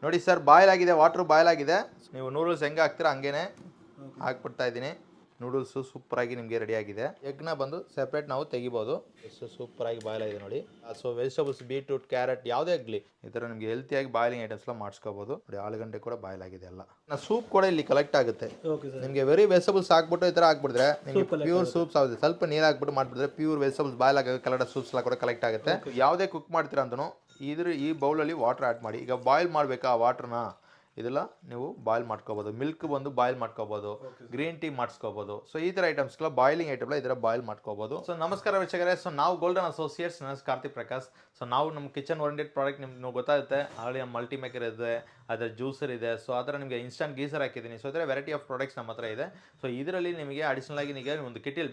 ನೋಡಿ sir boil ಆಗಿದೆ, water boil ಆಗಿದೆ. ನೀವು ನೂಡಲ್ಸ್ ಹೆಂಗೆ ಹಾಕ್ತೀರಾ ಹಂಗೇನೆ ಹಾಕ್ಬಿಡ್ತಾ ಇದ್ದೀನಿ. ನೂಡಲ್ಸು ಸೂಪರಾಗಿ ನಿಮಗೆ ರೆಡಿ ಆಗಿದೆ. ಎಗ್ನ ಬಂದು ಸೆಪ್ರೇಟ್ ನಾವು ತೆಗಿಬೋದು. ಸೂಪರಾಗಿ ಬಾಯ್ಲ್ ಆಗಿದೆ ನೋಡಿ. ಸೊ ವೆಜಿಟಬಲ್ಸ್ ಬೀಟ್ರೂಟ್ ಕ್ಯಾರೆಟ್ ಯಾವುದೇ ಆಗಲಿ ಈ ಥರ ನಿಮಗೆ ಹೆಲ್ತಿಯಾಗಿ ಬಾಯ್ಲಿಂಗ್ ಐಟಮ್ಸ್ ಎಲ್ಲ ಮಾಡಿಸ್ಕೋಬೋದು ನೋಡಿ. ಆಲೂಗಡ್ಡೆ ಕೂಡ ಬಾಯ್ಲ್ ಆಗಿದೆ ಎಲ್ಲ. ಸೂಪ್ ಕೂಡ ಇಲ್ಲಿ ಕಲೆಕ್ಟ್ ಆಗುತ್ತೆ. ನಿಮಗೆ ವೆರಿ ವೆಜಿಟಬಲ್ಸ್ ಹಾಕ್ಬಿಟ್ಟು ಈ ಥರ ಹಾಕ್ಬಿಟ್ರೆ ನಿಮಗೆ ಪ್ಯೂರ್ ಸೂಪ್ಸ್ ಆಗುತ್ತೆ. ಸ್ವಲ್ಪ ನೀರು ಹಾಕ್ಬಿಟ್ಟು ಮಾಡಿಬಿಟ್ರೆ ಪ್ಯೂರ್ ವೆಜಿಟಬಲ್ಸ್ ಬಾಯ್ಲ್ ಆಗುತ್ತೆ. ಕಲಡ ಸೂಪ್ಸ್ ಎಲ್ಲ ಕೂಡ ಕಲೆಕ್ಟ್ ಆಗುತ್ತೆ. ಯಾವುದೇ ಕುಕ್ ಮಾಡ್ತೀರಾ ಅಂತನೂ ಈ ಬೌಲಲ್ಲಿ ವಾಟರ್ ಆ್ಯಡ್ ಮಾಡಿ. ಈಗ ಬಾಯ್ಲ್ ಮಾಡಬೇಕಾ ಆ ವಾಟರ್ನ ಇದೆಲ್ಲ ನೀವು ಬಾಯ್ಲ್ ಮಾಡ್ಕೋಬೋದು. ಮಿಲ್ಕ್ ಬಂದು ಬಾಯ್ಲ್ ಮಾಡ್ಕೋಬೋದು, ಗ್ರೀನ್ ಟೀ ಮಾಡಿಸ್ಕೋಬೋದು. ಸೊ ಈ ಥರ ಐಟಮ್ಸ್ಗಳ ಬಾಯ್ಲಿಂಗ್ ಐಟಮ್ಲ ಇದರ ಬಾಯ್ಲ್ ಮಾಡ್ಕೋಬೋದು. ಸೊ ನಮಸ್ಕಾರ ವೀಕ್ಷಕರೇ. ಸೊ ನಾವು ಗೋಲ್ಡನ್ ಅಸೋಸಿಯೇಟ್ಸ್, ನನ್ನ ಕಾರ್ತಿಕ್ ಪ್ರಕಾಶ್. ಸೊ ನಾವು ನಮ್ಮ ಕಿಚನ್ ಓರಿಯೆಂಟೆಡ್ ಪ್ರಾಡಕ್ಟ್ ನಿಮ್ಗೆ ಗೊತ್ತಾಗುತ್ತೆ. ಆಲ್ರೆಡಿ ನಮ್ಮ ಮಲ್ಟಿ ಮೇಕರ್ ಇದೆ, ಅದರ ಜ್ಯೂಸರ್ ಇದೆ. ಸೊ ಅದರ ನಿಮಗೆ ಇನ್ಸ್ಟಂಟ್ ಗೀಸರ್ ಹಾಕಿದ್ದೀನಿ. ಸೊ ಇದರ ವೆರೈಟಿ ಆಫ್ ಪ್ರಾಡಕ್ಟ್ಸ್ ನಮ್ಮ ಹತ್ರ ಇದೆ. ಸೊ ಇದರಲ್ಲಿ ನಿಮಗೆ ಅಡಿಷನಲ್ ಆಗಿ ನಿಮಗೆ ಒಂದು ಕೆಟಿಲ್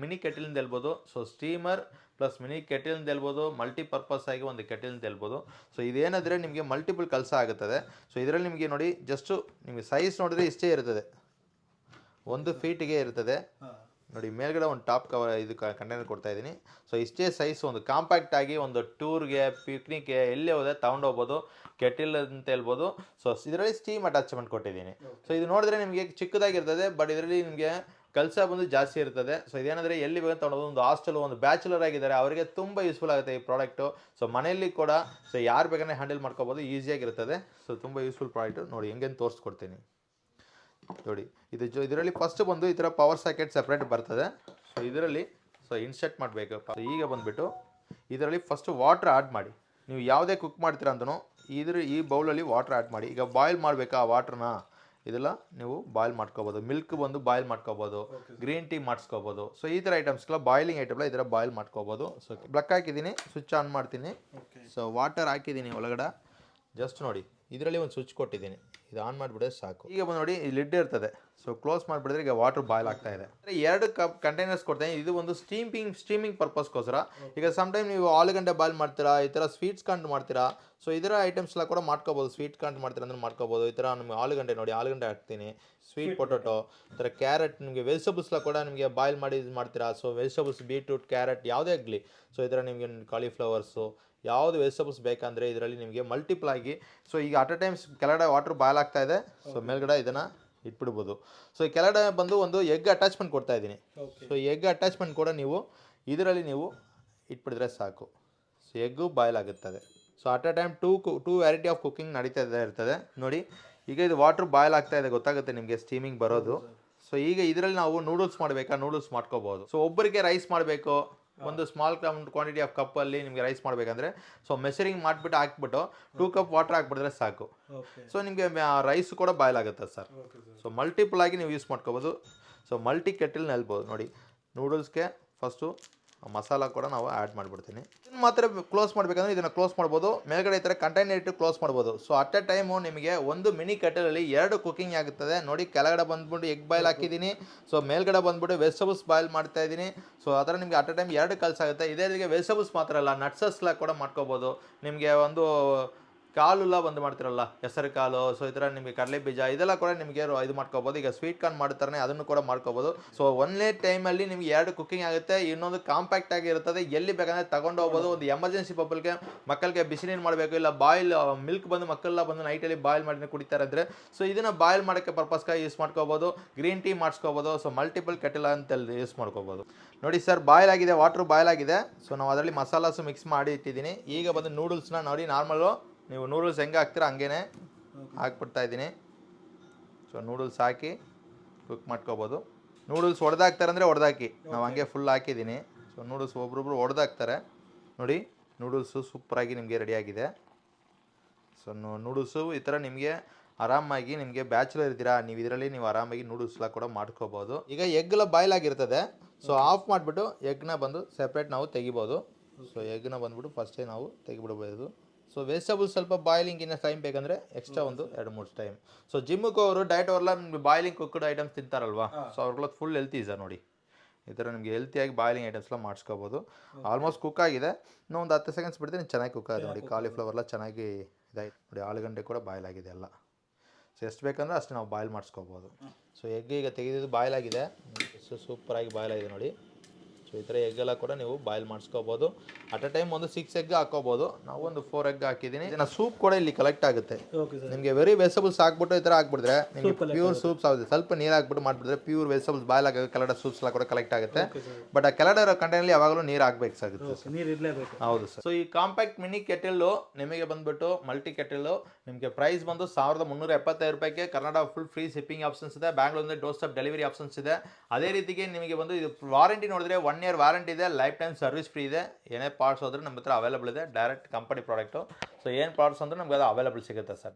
ಮಿನಿ ಕೆಟಿಲಿಂದ ಹೇಳ್ಬೋದು. ಸೊ ಸ್ಟೀಮರ್ ಪ್ಲಸ್ ಮಿನಿ ಕೆಟಿಲ್ ಅಂತ ಹೇಳ್ಬೋದು, ಮಲ್ಟಿಪರ್ಪಸ್ ಆಗಿ ಒಂದು ಕೆಟಿಲ್ ಅಂತ ಹೇಳ್ಬೋದು. ಸೊ ಇದೇನಾದರೆ ನಿಮಗೆ ಮಲ್ಟಿಪಲ್ ಕೆಲಸ ಆಗುತ್ತದೆ. ಸೊ ಇದರಲ್ಲಿ ನಿಮಗೆ ನೋಡಿ ಜಸ್ಟು ನಿಮಗೆ ಸೈಜ್ ನೋಡಿದ್ರೆ ಇಷ್ಟೇ ಇರ್ತದೆ, 1 ಫೀಟಿಗೆ ಇರ್ತದೆ ನೋಡಿ. ಮೇಲ್ಗಡೆ ಒಂದು ಟಾಪ್ ಕವರ್ ಇದು ಕಂಟೈನರ್ ಕೊಡ್ತಾ ಇದ್ದೀನಿ. ಸೊ ಇಷ್ಟೇ ಸೈಜ್, ಒಂದು ಕಾಂಪ್ಯಾಕ್ಟ್ ಆಗಿ ಒಂದು ಟೂರ್ಗೆ ಪಿಕ್ನಿಕ್ಗೆ ಎಲ್ಲೇ ಹೋದೆ ತೊಗೊಂಡೋಗ್ಬೋದು. ಕೆಟಿಲ್ ಅಂತ ಹೇಳ್ಬೋದು. ಸೊ ಇದರಲ್ಲಿ ಸ್ಟೀಮ್ ಅಟ್ಯಾಚ್ಮೆಂಟ್ ಕೊಟ್ಟಿದ್ದೀನಿ. ಸೊ ಇದು ನೋಡಿದ್ರೆ ನಿಮಗೆ ಚಿಕ್ಕದಾಗಿರ್ತದೆ, ಬಟ್ ಇದರಲ್ಲಿ ನಿಮಗೆ ಕೆಲಸ ಬಂದು ಜಾಸ್ತಿ ಇರ್ತದೆ. ಸೊ ಇದೇನಾದರೆ ಎಲ್ಲಿ ಬೇಕು ತೊಗೊಳೋದು, ಒಂದು ಹಾಸ್ಟೆಲ್, ಒಂದು ಬ್ಯಾಚುಲರ್ ಆಗಿದ್ದಾರೆ ಅವರಿಗೆ ತುಂಬ ಯೂಸ್ಫುಲ್ ಆಗುತ್ತೆ ಈ ಪ್ರಾಡಕ್ಟು. ಸೊ ಮನೆಯಲ್ಲಿ ಕೂಡ ಸೊ ಯಾರು ಬೇಕಾದ್ರೆ ಹ್ಯಾಂಡಲ್ ಮಾಡ್ಕೋಬೋದು, ಈಸಿಯಾಗಿರ್ತದೆ. ಸೊ ತುಂಬ ಯೂಸ್ಫುಲ್ ಪ್ರಾಡಕ್ಟು ನೋಡಿ. ಹೆಂಗೇನು ತೋರಿಸ್ಕೊಡ್ತೀನಿ ನೋಡಿ. ಇದರಲ್ಲಿ ಫಸ್ಟ್ ಬಂದು ಈ ಥರ ಪವರ್ ಸಾಕೆಟ್ ಸಪ್ರೇಟ್ ಬರ್ತದೆ. ಸೊ ಇದರಲ್ಲಿ ಇನ್ಸರ್ಟ್ ಮಾಡಬೇಕು. ಈಗ ಬಂದುಬಿಟ್ಟು ಇದರಲ್ಲಿ ಫಸ್ಟು ವಾಟ್ರ್ ಆ್ಯಡ್ ಮಾಡಿ. ನೀವು ಯಾವುದೇ ಕುಕ್ ಮಾಡ್ತೀರಾ ಅಂತನೂ ಈ ಬೌಲಲ್ಲಿ ವಾಟ್ರ್ ಆ್ಯಡ್ ಮಾಡಿ. ಈಗ ಬಾಯ್ಲ್ ಮಾಡಬೇಕಾ ಆ ವಾಟ್ರನ್ನ ಇದೆಲ್ಲ ನೀವು ಬಾಯ್ಲ್ ಮಾಡ್ಕೋಬೋದು. ಮಿಲ್ಕ್ ಬಂದು ಬಾಯ್ಲ್ ಮಾಡ್ಕೋಬೋದು, ಗ್ರೀನ್ ಟೀ ಮಾಡಿಸ್ಕೋಬೋದು. ಸೊ ಈ ಥರ ಐಟಮ್ಸ್ಗಳ ಬಾಯ್ಲಿಂಗ್ ಐಟಮ್ಲ ಇದರ ಬಾಯ್ಲ್ ಮಾಡ್ಕೋಬೋದು. ಸೊ ಬ್ಲಕ್ ಹಾಕಿದ್ದೀನಿ, ಸ್ವಿಚ್ ಆನ್ ಮಾಡ್ತೀನಿ. ಸೊ ವಾಟರ್ ಹಾಕಿದ್ದೀನಿ ಒಳಗಡೆ. ಜಸ್ಟ್ ನೋಡಿ ಇದರಲ್ಲಿ ಒಂದು ಸ್ವಿಚ್ ಕೊಟ್ಟಿದ್ದೀನಿ, ಇದು ಆನ್ ಮಾಡಿಬಿಟ್ರೆ ಸಾಕು. ಈಗ ಬಂದು ನೋಡಿ ಈ ಲಿಡ್ ಇರ್ತದೆ. ಸೊ ಕ್ಲೋಸ್ ಮಾಡಿಬಿಡಿದ್ರೆ ಈಗ ವಾಟರ್ ಬಾಯ್ಲ್ ಆಗ್ತಾ ಇದೆ. 2 ಕಂಟೈನರ್ಸ್ ಕೊಡ್ತೀನಿ. ಇದು ಒಂದು ಸ್ಟೀಮಿಂಗ್ ಪರ್ಪಸ್ಗೋಸ್ಕರ. ಈಗ ಸಮ್ಟೈಮ್ ನೀವು ಆಲೂಗಡ್ಡೆ ಬಾಯ್ಲ್ ಮಾಡ್ತೀರಾ, ಈ ಥರ ಸ್ವೀಟ್ಸ್ ಕಾರ್ನ್ ಮಾಡ್ತೀರಾ. ಸೊ ಇದರ ಐಟಮ್ಸ್ ಎಲ್ಲ ಕೂಡ ಮಾಡ್ಕೋಬೋದು. ಸ್ವೀಟ್ ಕಾರ್ನ್ ಮಾಡ್ತೀರಾ ಅಂದ್ರೆ ಮಾಡ್ಕೋಬೋದು. ಈ ಥರ ನಿಮಗೆ ಆಲೂಗಡ್ಡೆ ನೋಡಿ, ಆಲೂಗಡ್ಡೆ ಹಾಕ್ತೀನಿ, ಸ್ವೀಟ್ ಪೊಟೊಟೊ, ಈ ಥರ ಕ್ಯಾರೆಟ್, ನಿಮಗೆ ವೆಜಿಟಬಲ್ಸ್ಲ ಕೂಡ ನಿಮಗೆ ಬಾಯ್ಲ್ ಮಾಡಿ ಇದು ಮಾಡ್ತೀರಾ. ಸೊ ವೆಜಿಟಬಲ್ಸ್ ಬೀಟ್ರೂಟ್ ಕ್ಯಾರೆಟ್ ಯಾವುದೇ ಆಗಲಿ. ಸೊ ಇದರ ನಿಮಗೆ ಕಾಲಿಫ್ಲವರ್ಸು ಯಾವುದು ವೆಜಿಟಬಲ್ಸ್ ಬೇಕಂದರೆ ಇದರಲ್ಲಿ ನಿಮಗೆ ಮಲ್ಟಿಪಲ್ ಆಗಿ. ಸೊ ಈಗ ಅಟ್ ಅ ಟೈಮ್ಸ್ ಕೆಳಗಡೆ ವಾಟರ್ ಬಾಯ್ಲ್ ಆಗ್ತಾ ಇದೆ. ಸೊ ಮೇಲ್ಗಡೆ ಇದನ್ನು ಇಟ್ಬಿಡ್ಬೋದು. ಸೊ ಈ ಕೆಳಗಡೆ ಬಂದು ಒಂದು ಎಗ್ ಅಟ್ಯಾಚ್ಮೆಂಟ್ ಕೊಡ್ತಾ ಇದ್ದೀನಿ. ಸೊ ಎಗ್ ಅಟ್ಯಾಚ್ಮೆಂಟ್ ಕೂಡ ನೀವು ಇದರಲ್ಲಿ ನೀವು ಇಟ್ಬಿಡಿದ್ರೆ ಸಾಕು. ಸೊ ಎಗ್ಗು ಬಾಯ್ಲ್ ಆಗುತ್ತದೆ. So at a time two variety of cooking ನಡೀತಾ ಇರ್ತದೆ ನೋಡಿ. ಈಗ ಇದು ವಾಟರ್ ಬಾಯ್ಲ್ ಆಗ್ತಾ ಇದೆ, ಗೊತ್ತಾಗುತ್ತೆ ನಿಮಗೆ ಸ್ಟೀಮಿಂಗ್ ಬರೋದು. ಸೊ ಈಗ ಇದರಲ್ಲಿ ನಾವು ನೂಡಲ್ಸ್ ಮಾಡಬೇಕಾ, ನೂಡಲ್ಸ್ ಮಾಡ್ಕೋಬೋದು. ಸೊ ಒಬ್ಬರಿಗೆ ರೈಸ್ ಮಾಡಬೇಕು, ಒಂದು ಸ್ಮಾಲ್ ಕ್ವಾಂಟಿಟಿ ಆಫ್ ಕಪ್ಪಲ್ಲಿ ನಿಮಗೆ ರೈಸ್ ಮಾಡಬೇಕಂದ್ರೆ ಸೊ ಮೆಷರಿಂಗ್ ಮಾಡಿಬಿಟ್ಟು ಹಾಕ್ಬಿಟ್ಟು 2 ಕಪ್ ವಾಟರ್ ಹಾಕ್ಬಿಟ್ರೆ ಸಾಕು. ಸೊ ನಿಮಗೆ ರೈಸ್ ಕೂಡ ಬಾಯ್ಲ್ ಆಗುತ್ತೆ ಸರ್. ಸೊ ಮಲ್ಟಿಪಲ್ ಆಗಿ ನೀವು ಯೂಸ್ ಮಾಡ್ಕೋಬೋದು. ಸೊ ಮಲ್ಟಿ ಕೆಟಲ್ನ ಹೇಳ್ಬೋದು ನೋಡಿ. ನೂಡಲ್ಸ್ಗೆ ಫಸ್ಟು ಮಸಾಲ ಕೂಡ ನಾವು ಆ್ಯಡ್ ಮಾಡಿಬಿಡ್ತೀನಿ. ಇದನ್ನು ಮಾತ್ರ ಕ್ಲೋಸ್ ಮಾಡಬೇಕಂದ್ರೆ ಇದನ್ನು ಕ್ಲೋಸ್ ಮಾಡ್ಬೋದು. ಮೇಲ್ಗಡೆ ಈ ಥರ ಕಂಟೈನರ್ ಇಟ್ಟು ಕ್ಲೋಸ್ ಮಾಡ್ಬೋದು. ಸೊ ಅಟ್ ಎ ಟೈಮು ನಿಮಗೆ ಒಂದು ಮಿನಿ ಕೆಟಲಲ್ಲಿ 2 ಕುಕಿಂಗ್ ಆಗುತ್ತದೆ ನೋಡಿ. ಕೆಳಗಡೆ ಬಂದ್ಬಿಟ್ಟು ಎಗ್ ಬಾಯ್ಲ್ ಹಾಕಿದ್ದೀನಿ. ಸೊ ಮೇಲ್ಗಡೆ ಬಂದ್ಬಿಟ್ಟು ವೆಜಿಟಬಲ್ಸ್ ಬಾಯ್ಲ್ ಮಾಡ್ತಾ ಇದ್ದೀನಿ. ಸೊ ಆ ಥರ ನಿಮಗೆ ಅಟ್ ಎ ಟೈಮ್ 2 ಕೆಲಸ ಆಗುತ್ತೆ. ಇದೇ ರೀತಿಗೆ ವೆಜಿಟಬಲ್ಸ್ ಮಾತ್ರ ಅಲ್ಲ, ನಟ್ಸಸ್ಲ ಕೂಡ ಮಾಡ್ಕೋಬೋದು. ನಿಮಗೆ ಒಂದು ಕಾಲೆಲ್ಲ ಬಂದು ಮಾಡ್ತಿರಲ್ಲ, ಹೆಸರು ಕಾಲು. ಸೊ ಈ ಥರ ನಿಮಗೆ ಕಡಲೆ ಬೀಜ ಇದೆಲ್ಲ ಕೂಡ ನಿಮಗೆ ಇದು ಮಾಡ್ಕೋಬೋದು. ಈಗ ಸ್ವೀಟ್ ಕಾರ್ನ್ ಮಾಡ್ತಾರೆ, ಅದನ್ನು ಕೂಡ ಮಾಡ್ಕೋಬೋದು. ಸೊ ಒಂದೇ ಟೈಮಲ್ಲಿ ನಿಮಗೆ 2 ಕುಕ್ಕಿಂಗ್ ಆಗುತ್ತೆ. ಇನ್ನೊಂದು ಕಾಂಪ್ಯಾಕ್ಟ್ ಆಗಿ ಇರ್ತದೆ, ಎಲ್ಲಿ ಬೇಕಂದರೆ ತಗೊಂಡು ಹೋಗ್ಬೋದು. ಒಂದು ಎಮರ್ಜೆನ್ಸಿ ಮಕ್ಕಳಿಗೆ ಬಿಸಿ ನೀರು ಮಾಡಬೇಕು, ಇಲ್ಲ ಬಾಯ್ಲ್ ಮಿಲ್ಕ್ ಬಂದು ಮಕ್ಕಳೆಲ್ಲ ಬಂದು ನೈಟಲ್ಲಿ ಬಾಯ್ಲ್ ಮಾಡಿ ಕುಡಿತಾರೆ ಅಂದರೆ ಸೊ ಇದನ್ನು ಬಾಯ್ಲ್ ಮಾಡೋಕ್ಕೆ ಪರ್ಪಸ್ಗಾಗಿ ಯೂಸ್ ಮಾಡ್ಕೋಬೋದು. ಗ್ರೀನ್ ಟೀ ಮಾಡಿಸ್ಕೋಬೋದು. ಸೊ ಮಲ್ಟಿಪಲ್ ಕೆಟಲ್ ಅಂತ ಯೂಸ್ ಮಾಡ್ಕೋಬೋದು ನೋಡಿ. ಸರ್ ಬಾಯ್ಲ್ ಆಗಿದೆ, ವಾಟ್ರ್ ಬಾಯ್ಲ್ ಆಗಿದೆ. ಸೊ ನಾವು ಅದರಲ್ಲಿ ಮಸಾಲಾಸು ಮಿಕ್ಸ್ ಮಾಡಿ ಇಟ್ಟಿದ್ದೀನಿ. ಈಗ ಬಂದು ನೂಡಲ್ಸ್ನ ನೋಡಿ, ನಾರ್ಮಲು ನೀವು ನೂಡಲ್ಸ್ ಹೆಂಗೆ ಹಾಕ್ತೀರಾ ಹಂಗೇ ಹಾಕ್ಬಿಡ್ತಾ ಇದ್ದೀನಿ. ಸೊ ನೂಡಲ್ಸ್ ಹಾಕಿ ಕುಕ್ ಮಾಡ್ಕೋಬೋದು. ನೂಡಲ್ಸ್ ಹೊಡೆದಾಕ್ತಾರೆ ಅಂದರೆ ಹೊಡೆದಾಕಿ, ನಾವು ಹಂಗೆ ಫುಲ್ ಹಾಕಿದ್ದೀನಿ. ಸೊ ನೂಡಲ್ಸ್ ಒಬ್ರೊಬ್ರು ಹೊಡೆದಾಕ್ತಾರೆ ನೋಡಿ. ನೂಡಲ್ಸು ಸೂಪರಾಗಿ ನಿಮಗೆ ರೆಡಿಯಾಗಿದೆ. ಸೊ ನೂಡಲ್ಸು ಈ ಥರ ನಿಮಗೆ ಆರಾಮಾಗಿ, ನಿಮಗೆ ಬ್ಯಾಚುಲರ್ ಇದ್ದೀರಾ ನೀವು, ಇದರಲ್ಲಿ ನೀವು ಆರಾಮಾಗಿ ನೂಡಲ್ಸ್ಲ ಕೂಡ ಮಾಡ್ಕೋಬೋದು. ಈಗ ಎಗ್ಗೆಲ್ಲ ಬಾಯ್ಲ್ ಆಗಿರ್ತದೆ. ಸೊ ಆಫ್ ಮಾಡಿಬಿಟ್ಟು ಎಗ್ನ ಬಂದು ಸೆಪ್ರೇಟ್ ನಾವು ತೆಗಿಬೋದು. ಸೊ ಎಗ್ನ ಬಂದುಬಿಟ್ಟು ಫಸ್ಟೇ ನಾವು ತೆಗಿಬಿಡ್ಬೋದು. ಸೊ ವೆಜಿಟಬಲ್ಸ್ ಸ್ವಲ್ಪ ಬಾಯ್ಲಿಂಗ್ ಇನ್ನೂ ಟೈಮ್ ಬೇಕಂದರೆ ಎಕ್ಸ್ಟ್ರಾ ಒಂದು 2-3 ಟೈಮ್. ಸೊ ಜಿಮ್ಗೆ ಅವರು ಡಯಟ್ ಅವರೆಲ್ಲ ಬಾಯ್ಲಿಂಗ್ ಕುಕ್ಡ್ ಐಟಮ್ಸ್ ತಿಂತಾರಲ್ವಾ. ಸೊ ಅವ್ರಿಗೆಲ್ಲ ಫುಲ್ ಹೆಲ್ತಿ ಇದೆ ನೋಡಿ. ಈ ಥರ ನಿಮಗೆ ಹೆಲ್ತಿಯಾಗಿ ಬಾಯ್ಲಿಂಗ್ ಐಟಮ್ಸ್லாம் ಮಾಡಿಸ್ಕೋಬೋದು. ಆಲ್ಮೋಸ್ಟ್ ಕುಕ್ ಆಗಿದೆ. ಇನ್ನೂ ಒಂದು 10 ಸೆಕೆಂಡ್ಸ್ ಬಿಡ್ತೀನಿ, ಚೆನ್ನಾಗಿ ಕುಕ್ ಆಗಿದೆ ನೋಡಿ. ಕಾಲಿಫ್ಲವರ್ಲ್ಲ ಚೆನ್ನಾಗಿ ಇದಾಯ್ತು ನೋಡಿ. ಆಲೂಗಡ್ಡೆ ಕೂಡ ಬಾಯ್ಲ್ ಆಗಿದೆ ಎಲ್ಲ. ಸೊ ಎಷ್ಟು ಬೇಕಂದ್ರೆ ಅಷ್ಟು ನಾವು ಬಾಯ್ಲ್ ಮಾಡಿಸ್ಕೋಬೋದು. ಸೊ ಎಗ್ ಈಗ ತೆಗೆದಿದ್ದು ಬಾಯ್ಲ್ ಆಗಿದೆ. ಸೊ ಸೂಪರಾಗಿ ಬಾಯ್ಲ್ ಆಗಿದೆ ನೋಡಿ. ಸೊ ಸೊ ಈ ಥರ ಎಗ್ ಎಲ್ಲ ಕೂಡ ನೀವು ಬಾಯ್ಲ್ ಮಾಡಿಸ್ಕೋಬೋದು. ಅಟ್ ಅ ಟೈಮ್ ಒಂದು 6 ಎಗ್ ಹಾಕೋಬೋದು. ನಾವು ಒಂದು 4 ಎಗ್ ಹಾಕಿದ್ದೀನಿ. ಇದನ್ನ ಸೂಪ್ ಕೂಡ ಇಲ್ಲಿ ಕಲೆಕ್ಟ್ ಆಗುತ್ತೆ. ನಿಮಗೆ ವೆರಿ ವೆಜಿಟಬಲ್ಸ್ ಹಾಕ್ಬಿಟ್ಟು ಈ ಥರ ಹಾಕ್ಬಿಟ್ರೆ ನಿಮಗೆ ಪ್ಯೂರ್ ಸೂಪ್ಸ್ ಆಗುತ್ತೆ. ಸ್ವಲ್ಪ ನೀರು ಹಾಕ್ಬಿಟ್ಟು ಮಾಡಿಬಿಟ್ರೆ ಪ್ಯೂರ್ ವೆಜಿಟಬಲ್ಸ್ ಬಾಯ್ಲ್ ಆಗಿ ಕೆಳಗಡೆ ಸೂಪ್ಸ್ ಎಲ್ಲ ಕೂಡ ಕಲೆಕ್ಟ್ ಆಗುತ್ತೆ. ಬಟ್ ಆ ಕೆಳಗಡೆ ಇರೋ ಕಂಟೈನಲ್ಲಿ ಯಾವಾಗಲೂ ನೀರು ಹಾಕ್ಬೇಕಾಗುತ್ತೆ. ಹೌದು ಸರ್. ಸೊ ಈ ಕಾಂಪ್ಯಾಕ್ಟ್ ಮಿನಿ ಕೆಟಲ್ ನಿಮಗೆ ಬಂದ್ಬಿಟ್ಟು ಮಲ್ಟಿ ಕೆಟಲ್ ನಿಮಗೆ ಪ್ರೈಸ್ ಬಂದು 1375 ರೂಪಾಯಿಗೆ. Karnataka full free shipping options ಇದೆ. ಬ್ಯಾಂಗ್ಳೂರಿಂದ ಡೋರ್ ಸ್ಟೆಪ್ ಡೆಲಿವರಿ ಆಪ್ಷನ್ಸ್ ಇದೆ. ಅದೇ ರೀತಿಗೆ ನಿಮಗೆ ಬಂದು ಇದು ವಾರಂಟಿ ನೋಡಿದ್ರೆ 1 ಇಯರ್ ವಾರಂಟಿ ಇದೆ. ಲೈಫ್ ಟೈಮ್ ಸರ್ವಿಸ್ ಫ್ರೀ ಇದೆ. ಏನೇ ಪಾರ್ಟ್ಸ್ ಹೋದ್ರೆ ನಮ್ಮ ಹತ್ರ ಅವೈಲೇಬಲ್ ಇದೆ. Direct company product. ಸೊ ಏನು ಪಾರ್ಟ್ಸ್ ಅಂದ್ರೆ ನಮ್ಗೆ ಅದು ಅವೈಲೇಬಲ್ ಸಿಗುತ್ತೆ ಸರ್.